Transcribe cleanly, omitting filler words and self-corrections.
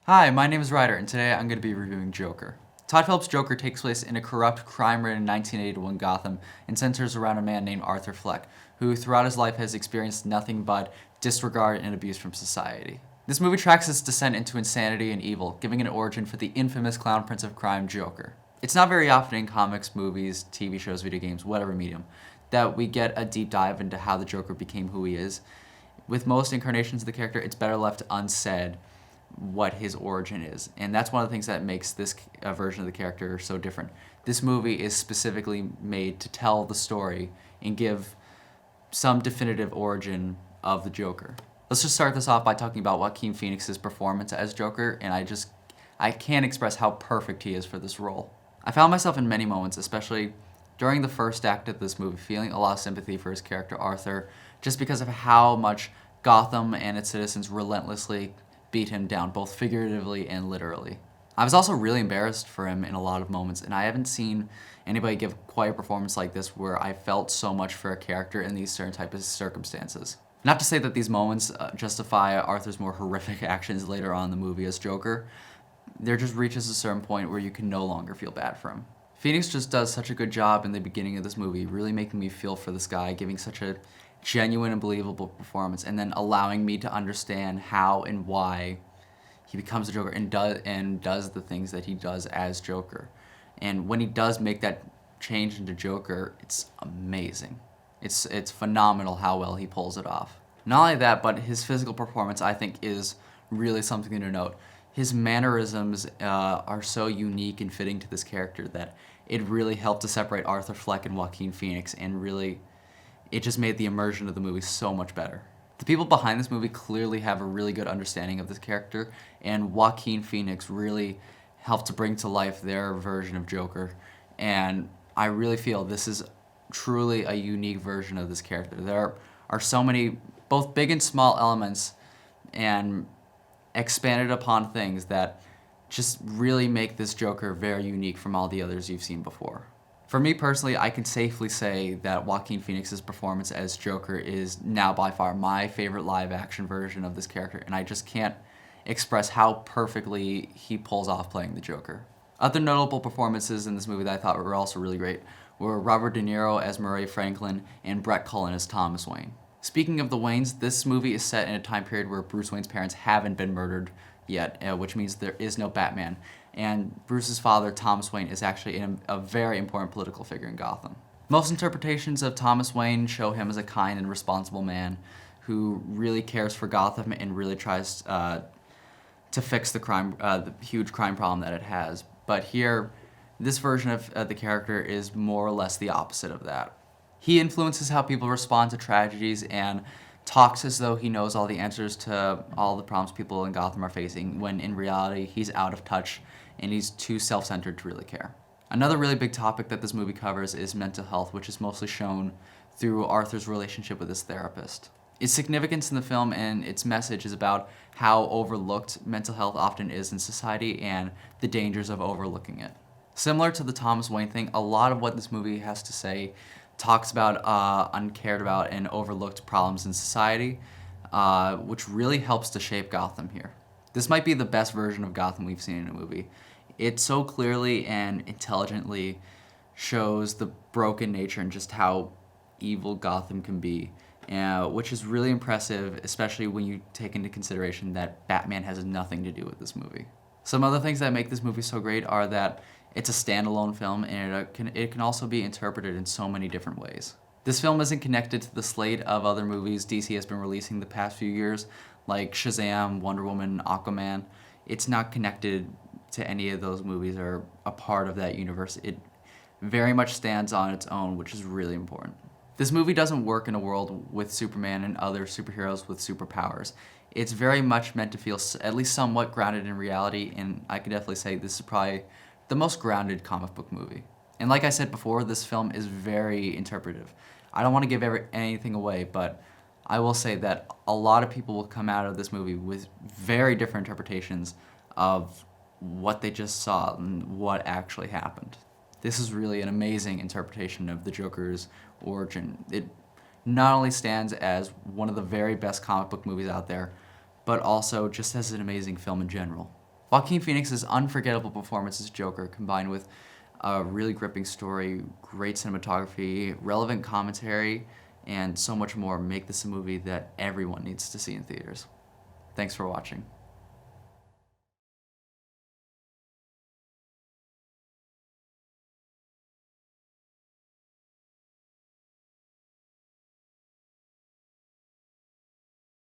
Hi, my name is Ryder, and today I'm going to be reviewing Joker. Todd Phillips' Joker takes place in a corrupt, crime-ridden 1981 Gotham and centers around a man named Arthur Fleck, who throughout his life has experienced nothing but disregard and abuse from society. This movie tracks his descent into insanity and evil, giving an origin for the infamous clown prince of crime, Joker. It's not very often in comics, movies, TV shows, video games, whatever medium, that we get a deep dive into how the Joker became who he is. With most incarnations of the character, it's better left unsaid what his origin is. And that's one of the things that makes this version of the character so different. This movie is specifically made to tell the story and give some definitive origin of the Joker. Let's just start this off by talking about Joaquin Phoenix's performance as Joker, and I can't express how perfect he is for this role. I found myself in many moments, especially during the first act of this movie, feeling a lot of sympathy for his character Arthur, just because of how much Gotham and its citizens relentlessly beat him down, both figuratively and literally. I was also really embarrassed for him in a lot of moments, and I haven't seen anybody give quite a performance like this where I felt so much for a character in these certain types of circumstances. Not to say that these moments justify Arthur's more horrific actions later on in the movie as Joker. There just reaches a certain point where you can no longer feel bad for him. Phoenix just does such a good job in the beginning of this movie, really making me feel for this guy, giving such a genuine and believable performance, and then allowing me to understand how and why he becomes a Joker and does the things that he does as Joker. And when he does make that change into Joker, it's amazing. It's phenomenal how well he pulls it off. Not only that, but his physical performance, I think, is really something to note. His mannerisms are so unique and fitting to this character that it really helped to separate Arthur Fleck and Joaquin Phoenix, and really it just made the immersion of the movie so much better. The people behind this movie clearly have a really good understanding of this character, and Joaquin Phoenix really helped to bring to life their version of Joker, and I really feel this is truly a unique version of this character. There are so many, both big and small elements, and expanded upon things that just really make this Joker very unique from all the others you've seen before. For me personally, I can safely say that Joaquin Phoenix's performance as Joker is now by far my favorite live-action version of this character, and I just can't express how perfectly he pulls off playing the Joker. Other notable performances in this movie that I thought were also really great were Robert De Niro as Murray Franklin and Brett Cullen as Thomas Wayne. Speaking of the Waynes, this movie is set in a time period where Bruce Wayne's parents haven't been murdered yet, which means there is no Batman. And Bruce's father, Thomas Wayne, is actually a very important political figure in Gotham. Most interpretations of Thomas Wayne show him as a kind and responsible man who really cares for Gotham and really tries to fix the huge crime problem that it has. But here, this version of the character is more or less the opposite of that. He influences how people respond to tragedies and talks as though he knows all the answers to all the problems people in Gotham are facing, when in reality he's out of touch and he's too self-centered to really care. Another really big topic that this movie covers is mental health, which is mostly shown through Arthur's relationship with his therapist. Its significance in the film and its message is about how overlooked mental health often is in society and the dangers of overlooking it. Similar to the Thomas Wayne thing, a lot of what this movie has to say talks about uncared about and overlooked problems in society, which really helps to shape Gotham here. This might be the best version of Gotham we've seen in a movie. It so clearly and intelligently shows the broken nature and just how evil Gotham can be, which is really impressive, especially when you take into consideration that Batman has nothing to do with this movie. Some other things that make this movie so great are that it's a standalone film, and it can also be interpreted in so many different ways. This film isn't connected to the slate of other movies DC has been releasing the past few years, like Shazam, Wonder Woman, Aquaman. It's not connected to any of those movies or a part of that universe. It very much stands on its own, which is really important. This movie doesn't work in a world with Superman and other superheroes with superpowers. It's very much meant to feel at least somewhat grounded in reality, and I can definitely say this is probably the most grounded comic book movie. And like I said before, this film is very interpretive. I don't want to give anything away, but I will say that a lot of people will come out of this movie with very different interpretations of what they just saw and what actually happened. This is really an amazing interpretation of the Joker's origin. It not only stands as one of the very best comic book movies out there, but also just as an amazing film in general. Joaquin Phoenix's unforgettable performance as Joker, combined with a really gripping story, great cinematography, relevant commentary, and so much more, make this a movie that everyone needs to see in theaters. Thanks for watching.